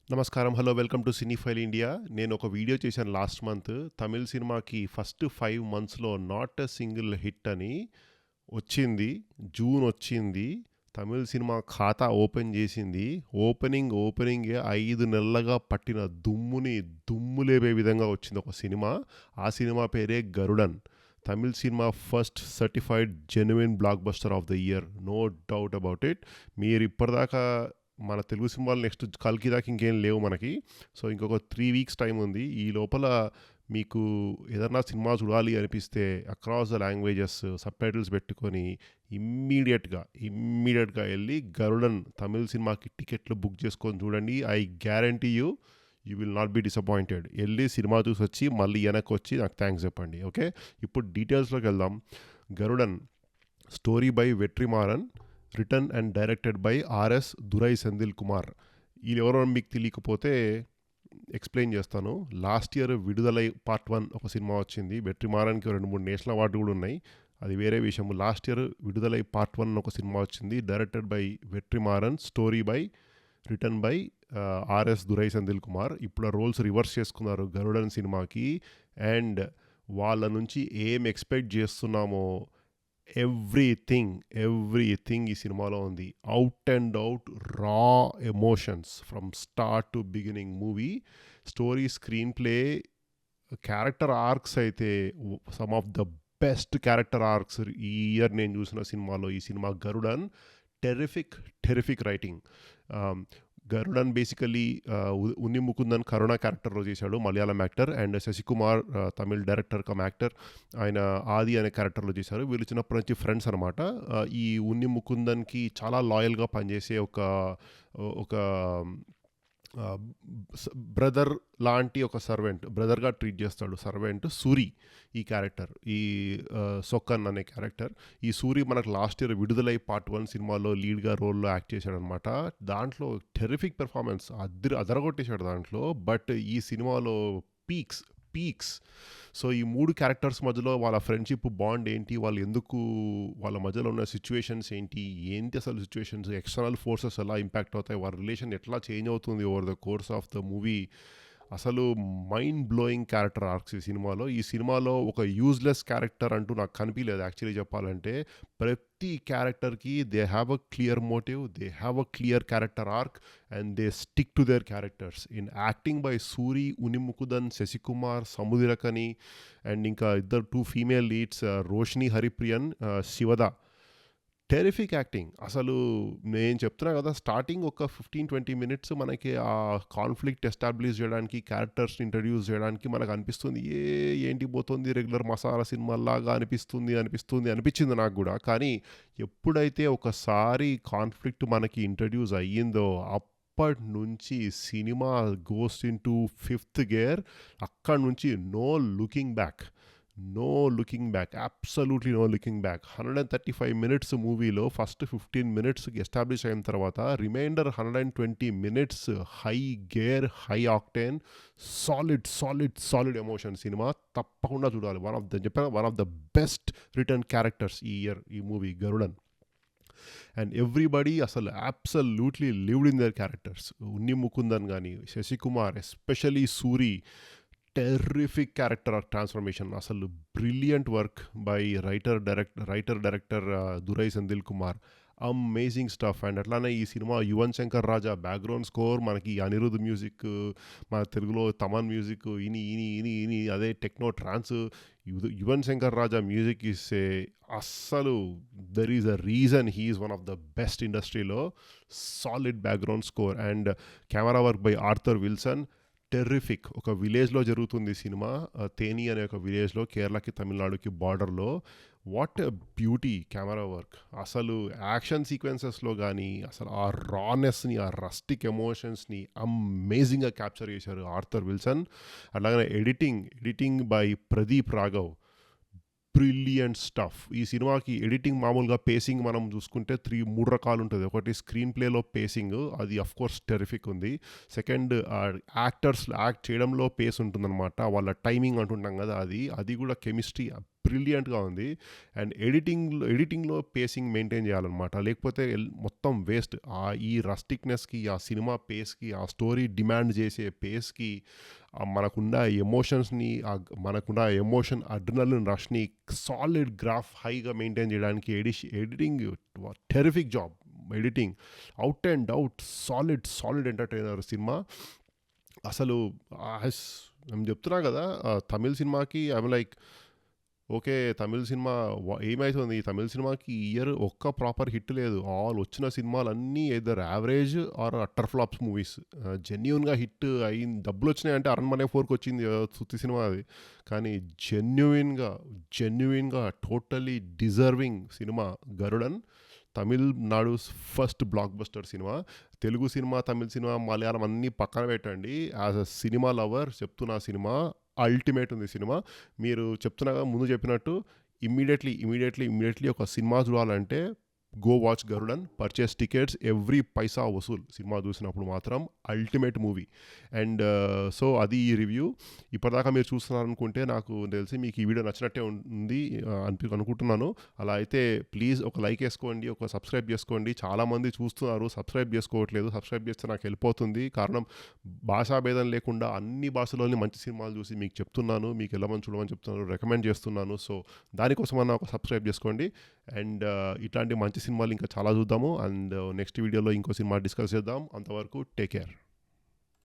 నమస్కారం. Hello. Welcome to Cinephile India. నేను ఒక వీడియో చేశాను లాస్ట్ మంత్. తమిళ్ సినిమాకి ఫస్ట్ 5 మంత్స్‌లో నాట్ ఎ సింగిల్ హిట్ అని వచ్చింది. జూన్ వచ్చింది. తమిళ్ సినిమా ఖాతా ఓపెన్ చేసింది. ఓపెనింగే 5 నెలలుగా పట్టిన దుమ్ము లేపే విధంగా వచ్చింది ఒక సినిమా. ఆ సినిమా పేరే 'Garudan'. Tamil cinema first certified genuine blockbuster of the year. No doubt about it. మీరు ఇప్పటిదాకా మన తెలుగు సినిమాలు నెక్స్ట్ 'కల్కి' దాకా ఇంకేం లేవు మనకి. సో, ఇంకొక 3 వీక్స్ టైం ఉంది. ఈ లోపల మీకు ఏదన్నా సినిమా చూడాలి అనిపిస్తే అక్రాస్ ద లాంగ్వేజెస్ సబ్‌టైటిల్స్ పెట్టుకొని ఇమ్మీడియేట్‌గా ఎళ్లి 'గరుడన్' తమిళ్ సినిమాకి టికెట్లు బుక్ చేసుకొని చూడండి. I guarantee you will not be disappointed. ఎళ్లి సినిమా చూసొచ్చి మళ్ళీ వెనక్కొచ్చి నాకు థాంక్స్ చెప్పండి. ఓకే. ఇప్పుడు డీటెయిల్స్‌లోకి వెళ్దాం. 'Garudan' story by Vetrimaaran, written and directed by RS Durai Senthil Kumar. వీళ్ళెవరో మీకు తెలియకపోతే ఎక్స్ప్లెయిన్ చేస్తాను. లాస్ట్ ఇయర్ విడుదలై పార్ట్ 1 ఒక సినిమా వచ్చింది. వెట్రిమారన్‌కి 2, 3 నేషనల్ అవార్డులు కూడా ఉన్నాయి. అది వేరే విషయం. లాస్ట్ ఇయర్ విడుదలై పార్ట్ 1 ఒక సినిమా వచ్చింది. Directed by Vetrimaaran, story by written by RS Durai Senthil Kumar. ఇప్పుడు ఆ రోల్స్ రివర్స్ చేసుకున్నారు 'గరుడన్' సినిమాకి. అండ్ వాళ్ళ నుంచి ఏం ఎక్స్పెక్ట్ చేస్తున్నామో ఎవ్రీథింగ్ ఈ సినిమాలో ఉంది. Out and out raw emotions from start to beginning movie. Story, screenplay, character arcs అయితే some of the best character arcs ఈ ఇయర్ నేను చూసిన సినిమాలో ఈ cinema 'Garudan'. Terrific writing. Garudan basically Unni Mukundan Karuna క్యారెక్టర్లో చేశాడు, Malayalam actor. And Sasikumar Tamil director cum actor. ఆయన ఆది అనే క్యారెక్టర్లో చేశారు. వీళ్ళు చిన్నప్పటి నుంచి ఫ్రెండ్స్ అనమాట. ఈ ఉన్ని ముకుందన్కి చాలా లాయల్గా పనిచేసే ఒక బ్రదర్ లాంటి ఒక సర్వెంట్, బ్రదర్గా ట్రీట్ చేస్తాడు సర్వెంట్ సూరి ఈ క్యారెక్టర్. ఈ సొక్కన్ అనే క్యారెక్టర్. ఈ సూరి మనకు లాస్ట్ ఇయర్ విడుదలై పార్ట్ 1 సినిమాలో లీడ్గా రోల్లో యాక్ట్ చేశాడనమాట. దాంట్లో టెరిఫిక్ పెర్ఫార్మెన్స్ అదరగొట్టేశాడు దాంట్లో. బట్ ఈ సినిమాలో పీక్స్. సో, ఈ 3 క్యారెక్టర్స్ మధ్యలో వాళ్ళ ఫ్రెండ్షిప్ బాండ్ ఏంటి, వాళ్ళు ఎందుకు, వాళ్ళ మధ్యలో ఉన్న సిచ్యువేషన్స్ ఏంటి అసలు సిచ్యువేషన్స్, ఎక్స్టర్నల్ ఫోర్సెస్ ఎలా ఇంపాక్ట్ అవుతాయి, వాళ్ళ రిలేషన్ ఎట్లా చేంజ్ అవుతుంది over the course of the movie. అసలు మైండ్ బ్లోయింగ్ క్యారెక్టర్ ఆర్క్స్ ఈ సినిమాలో. ఈ సినిమాలో ఒక యూజ్లెస్ క్యారెక్టర్ అంటూ నాకు కనిపించలేదు యాక్చువల్లీ చెప్పాలంటే. ప్రతి క్యారెక్టర్కి they have a clear motive, they have a clear character arc and they stick to their characters. In acting by Soori, Unnimukundan, Sasikumar, Samuthirakani and ఇంకా 2 female leads, Roshini Haripriyan, Shivada. Terrific acting. అసలు నేను చెప్తున్నా కదా, స్టార్టింగ్ ఒక 15-20 మినిట్స్ మనకి ఆ కాన్ఫ్లిక్ట్ ఎస్టాబ్లిష్ చేయడానికి, క్యారెక్టర్స్ని ఇంట్రడ్యూస్ చేయడానికి మనకు అనిపిస్తుంది ఏంటి పోతుంది రెగ్యులర్ మసాలా సినిమాలాగా అనిపించింది నాకు కూడా. కానీ ఎప్పుడైతే ఒకసారి కాన్ఫ్లిక్ట్ మనకి ఇంట్రడ్యూస్ అయ్యిందో అప్పటి నుంచి cinema goes in to 5th gear. అక్కడి నుంచి no looking back. Absolutely no looking back. 135 minutes మూవీలో ఫస్ట్ 15 మినిట్స్కి ఎస్టాబ్లిష్ అయిన తర్వాత reminder 120 minutes high gear, high octane, solid emotion cinema. తప్పకుండా చూడాలి. One of the best return characters ఈ year ఈ మూవీ 'గరుడన్'. అండ్ ఎవ్రీబడి అసలు absolutely lived in their characters. Unni Mukundan కానీ, Sasikumar, especially Soori, terrific character transformation. అసలు brilliant work by writer director Durai Senthil Kumar. Amazing stuff. And అట్లానే ఈ cinema Yuvan Shankar Raja background score, మనకి అనిరుద్ మ్యూజిక్, మన తెలుగులో తమన్ మ్యూజిక్, ఇని అదే techno trance. Yuvan Shankar Raja music ఇస్తే అస్సలు there is a reason he is one of the best ఇండస్ట్రీలో. Solid background score and camera work by Arthur Wilson. Terrific. ఒక విలేజ్లో జరుగుతుంది సినిమా. తేని అనే ఒక విలేజ్లో, కేరళకి తమిళనాడుకి బార్డర్లో. What a beauty camera work. అసలు యాక్షన్ సీక్వెన్సెస్లో కానీ అసలు ఆ రానెస్ని, ఆ రస్టిక్ ఎమోషన్స్ని అమేజింగ్గా క్యాప్చర్ చేశారు ఆర్థర్ విల్సన్. అలాగే editing by Pradeep Raghav. Brilliant stuff. ఈ సినిమాకి ఎడిటింగ్ మామూలుగా పేసింగ్ మనం చూసుకుంటే 3 రకాలు ఉంటుంది. ఒకటి స్క్రీన్ ప్లేలో పేసింగ్, అది అఫ్ కోర్స్ టెరిఫిక్ ఉంది. సెకండ్, యాక్టర్స్ యాక్ట్ చేయడంలో పేస్ ఉంటుందన్నమాట, వాళ్ళ టైమింగ్ అంటుంటాం కదా, అది కూడా కెమిస్ట్రీ బ్రిలియంట్‌గా ఉంది. అండ్ ఎడిటింగ్‌లో పేసింగ్ మెయింటైన్ చేయాలనమాట. లేకపోతే మొత్తం వేస్ట్. ఈ రస్టిక్‌నెస్‌కి, ఆ సినిమా పేస్‌కి, ఆ స్టోరీ డిమాండ్ చేసే పేస్‌కి, మనకున్న ఎమోషన్స్‌ని, మనకున్న ఎమోషన్ అడ్రినలిన్ రష్‌ని సాలిడ్ గ్రాఫ్ హైగా మెయింటైన్ చేయడానికి editing terrific job. Editing out and out solid entertainer cinema. అసలు నేను చెప్తున్నా కదా! తమిళ్ సినిమాకి I'm like okay. Tamil cinema ఏమైతుంది ఈ తమిళ్ సినిమాకి ఈ ఇయర్ ఒక్క ప్రాపర్ హిట్ లేదు. వచ్చిన సినిమాలన్నీ either average are utter flops movies. జెన్యూన్‌గా హిట్ అయింది, డబ్బులొచ్చినాయంటే 'అరణ్మనే 4'కి వచ్చింది సుత్తి సినిమా అది. కానీ జెన్యూన్‌గా totally deserving cinema 'Garudan'. Tamilnadu's first blockbuster cinema. Telugu cinema, Tamil cinema, Malayalam అన్నీ పక్కన పెట్టండి. యాజ్ ఎ సినిమా లవర్ చెప్తున్నా, సినిమా అల్టిమేట్ ఉంది సినిమా. మీరు చెప్తున్నాగా ముందు చెప్పినట్టు ఇమ్మీడియట్లీ ఒక సినిమా చూడాలంటే go watch 'Garudan'. Purchase tickets, every paisa vasool cinema చూసినప్పుడు మాత్రం. Ultimate movie. అండ్ సో అది ఈ రివ్యూ. ఇప్పటిదాకా మీరు చూస్తున్నారనుకుంటే నాకు తెలిసి మీకు ఈ వీడియో నచ్చినట్టే ఉంది అనుకుంటున్నాను. అలా అయితే ప్లీజ్ ఒక లైక్ వేసుకోండి, ఒక సబ్స్క్రైబ్ చేసుకోండి. చాలామంది చూస్తున్నారు, సబ్స్క్రైబ్ చేసుకోవట్లేదు. సబ్స్క్రైబ్ చేస్తే నాకు హెల్ప్ అవుతుంది. కారణం భాషా భేదం లేకుండా అన్ని భాషలోని మంచి సినిమాలు చూసి మీకు చెప్తున్నాను, మీకు వెళ్ళమని చూడమని చెప్తున్నాను, రికమెండ్ చేస్తున్నాను. సో దానికోసమన్నా ఒక సబ్స్క్రైబ్ చేసుకోండి. అండ్ ఇట్లాంటి మంచి సినిమాలు ఇంకా చాలా చూద్దాము. అండ్ నెక్స్ట్ వీడియోలో ఇంకో సినిమా డిస్కస్ చేద్దాం. అంతవరకు టేక్ కేర్.